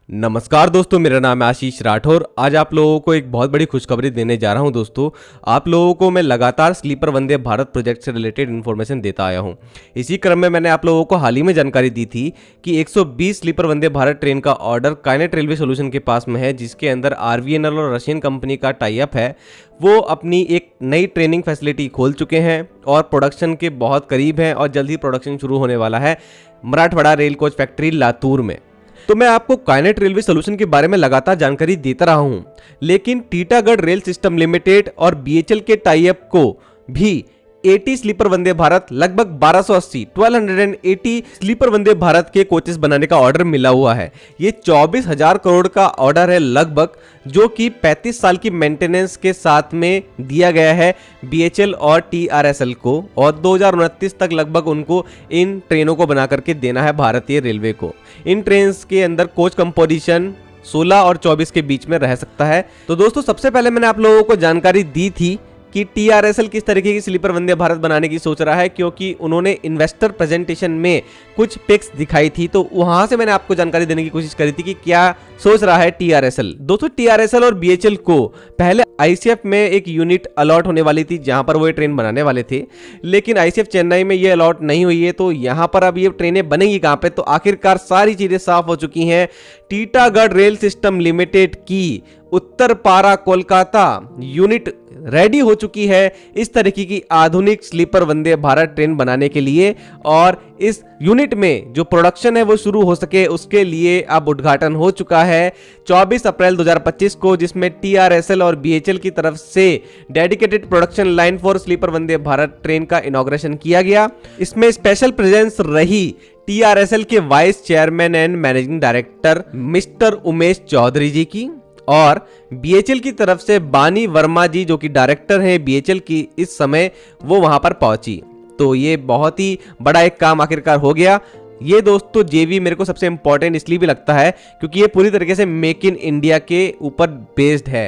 नमस्कार दोस्तों, मेरा नाम है आशीष राठौर। आज आप लोगों को एक बहुत बड़ी खुशखबरी देने जा रहा हूं। दोस्तों, आप लोगों को मैं लगातार स्लीपर वंदे भारत प्रोजेक्ट से रिलेटेड इन्फॉर्मेशन देता आया हूं। इसी क्रम में मैंने आप लोगों को हाल ही में जानकारी दी थी कि 120 स्लीपर वंदे भारत ट्रेन का ऑर्डर काइनेट रेलवे सोल्यूशन के पास में है, जिसके अंदर आरवीएनएल और रशियन कंपनी का टाई अप है। वो अपनी एक नई ट्रेनिंग फैसिलिटी खोल चुके हैं और प्रोडक्शन के बहुत करीब हैं और जल्द ही प्रोडक्शन शुरू होने वाला है Marathwada rail coach factory Latur में। तो मैं आपको काइनेट रेलवे सोल्यूशन के बारे में लगातार जानकारी देता रहा हूं, लेकिन टीटागढ़ रेल सिस्टम लिमिटेड और बीएचएल के टाई अप को भी 80 स्लीपर वंदे भारत लगभग 1280 स्लीपर वंदे भारत के कोचेस बनाने का ऑर्डर मिला हुआ है। ये 24,000 करोड़ का ऑर्डर है लगभग, जो कि 35 साल की मेंटेनेंस के साथ में दिया गया है बीएचएल और टीआरएसएल को, और 2029 तक लगभग उनको इन ट्रेनों को बना करके देना है भारतीय रेलवे को। इन ट्रेन्स के अंदर कोच कंपोजिशन 16 और 24 के बीच में रह सकता है। तो दोस्तों, सबसे पहले मैंने आप लोगों को जानकारी दी थी कि टीआरएसएल किस तरीके की स्लीपर वंदे भारत बनाने की सोच रहा है, क्योंकि उन्होंने इन्वेस्टर प्रेजेंटेशन में कुछ पिक्स दिखाई थी, तो वहां से मैंने आपको जानकारी देने की कोशिश करी थी कि क्या सोच रहा है टीआरएसएल। दोस्तों, टीआरएसएल और बीएचएल को पहले आईसीएफ में एक यूनिट अलॉट होने वाली थी जहां पर वो ये ट्रेन बनाने वाले थे, लेकिन आईसीएफ चेन्नई में ये अलॉट नहीं हुई है। तो यहां पर अब ये ट्रेनें बनेंगी कहां पे? तो आखिरकार सारी चीजें साफ हो चुकी हैं। टीटागढ़ रेल सिस्टम लिमिटेड की उत्तर पारा कोलकाता यूनिट रेडी हो चुकी है इस तरीके की आधुनिक स्लीपर वंदे भारत ट्रेन बनाने के लिए, और इस यूनिट में जो प्रोडक्शन है वो शुरू हो सके उसके लिए अब उद्घाटन हो चुका है 24 अप्रैल 2025 को, जिसमें टीआरएसएल और बीएचएल की तरफ से dedicated production line for sleeper Vande Bharat train का इनॉग्रेशन किया गया। इसमें स्पेशल प्रेजेंस रही टीआरएसएल के vice chairman and managing director mister Umesh Chaudhary ji की, और बीएचएल की तरफ से बानी वर्मा जी जो कि डायरेक्टर हैं बीएचएल की इस समय, वो वहां पर पहुंची। तो ये बहुत ही बड़ा एक काम आखिरकार हो गया। ये दोस्तों जेवी मेरे को सबसे इंपॉर्टेंट इसलिए भी लगता है क्योंकि ये पूरी तरीके से मेक इन इंडिया के ऊपर बेस्ड है,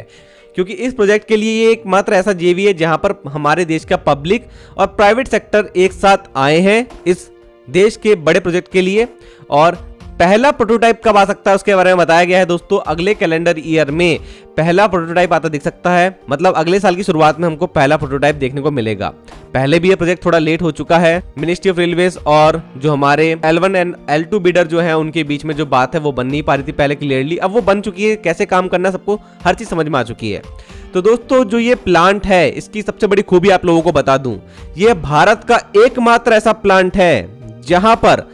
क्योंकि इस प्रोजेक्ट के लिए ये एकमात्र ऐसा जेवी है जहां पर हमारे देश का पब्लिक और प्राइवेट सेक्टर एक साथ आए हैं इस देश के बड़े प्रोजेक्ट के लिए। और पहला प्रोटोटाइप कब आ सकता है उसके बारे में बताया गया है दोस्तों। अगले कैलेंडर ईयर में पहला प्रोटोटाइप आता दिख सकता है, मतलब अगले साल की शुरुआत में हमको पहला प्रोटोटाइप देखने को मिलेगा। पहले भी ये प्रोजेक्ट थोड़ा लेट हो चुका है। मिनिस्ट्री ऑफ रेलवेज और जो हमारे L1 एंड L2 बिडर जो है उनके बीच में जो बात है वो बन नहीं पा रही थी पहले क्लियरली, अब वो बन चुकी है। कैसे काम करना सबको हर चीज समझ में आ चुकी है। तो दोस्तों, जो ये प्लांट है इसकी सबसे बड़ी खूबी आप लोगों को बता दूं, ये भारत का एकमात्र ऐसा प्लांट है जहां पर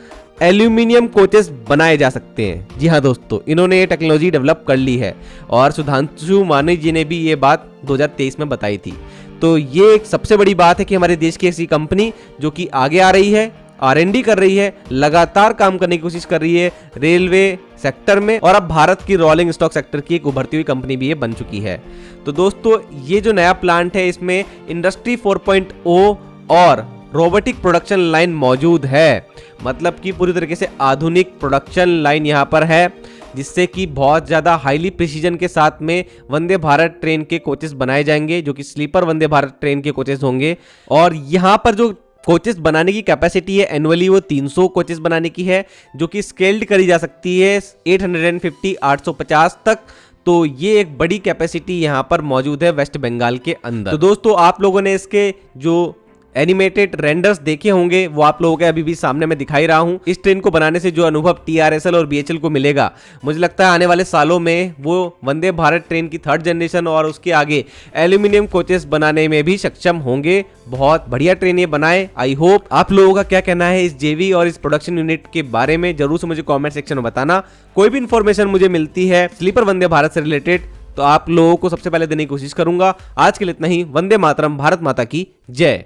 एल्यूमिनियम कोचेस बनाए जा सकते हैं। जी हाँ दोस्तों, इन्होंने ये टेक्नोलॉजी डेवलप कर ली है और सुधांशु मानी जी ने भी ये बात 2023 में बताई थी। तो ये एक सबसे बड़ी बात है कि हमारे देश की ऐसी कंपनी जो कि आगे आ रही है, R&D कर रही है, लगातार काम करने की कोशिश कर रही है रेलवे सेक्टर में, और अब भारत की रोलिंग स्टॉक सेक्टर की एक उभरती हुई कंपनी भी ये बन चुकी है। तो दोस्तों, ये जो नया प्लांट है इसमें इंडस्ट्री 4.0 और रोबोटिक प्रोडक्शन लाइन मौजूद है, मतलब कि पूरी तरीके से आधुनिक प्रोडक्शन लाइन यहाँ पर है, जिससे कि बहुत ज़्यादा हाईली प्रिसीजन के साथ में वंदे भारत ट्रेन के कोचेस बनाए जाएंगे, जो कि स्लीपर वंदे भारत ट्रेन के कोचेस होंगे। और यहाँ पर जो कोचेस बनाने की कैपेसिटी है एनुअली वो 300 कोचेस बनाने की है, जो कि स्केल्ड करी जा सकती है 850-850 तक। तो ये एक बड़ी कैपेसिटी यहाँ पर मौजूद है वेस्ट बंगाल के अंदर। तो दोस्तों, आप लोगों ने इसके जो एनिमेटेड रेंडर्स देखे होंगे वो आप लोगों के अभी भी सामने मैं दिखाई रहा हूं। इस ट्रेन को बनाने से जो अनुभव टीआरएसएल और बीएचएल को मिलेगा, मुझे लगता है आने वाले सालों में वो वंदे भारत ट्रेन की 3rd जनरेशन और उसके आगे एल्यूमिनियम कोचेस बनाने में भी सक्षम होंगे। बहुत बढ़िया ट्रेन ये बनाए। I hope. आप लोगों का क्या कहना है इस जेवी और इस प्रोडक्शन यूनिट के बारे में जरूर से मुझे कॉमेंट सेक्शन में बताना। कोई भी इंफॉर्मेशन मुझे मिलती है स्लीपर वंदे भारत से रिलेटेड तो आप लोगों को सबसे पहले देने की कोशिश करूंगा। आज के लिए इतना ही। वंदे मातरम। भारत माता की जय।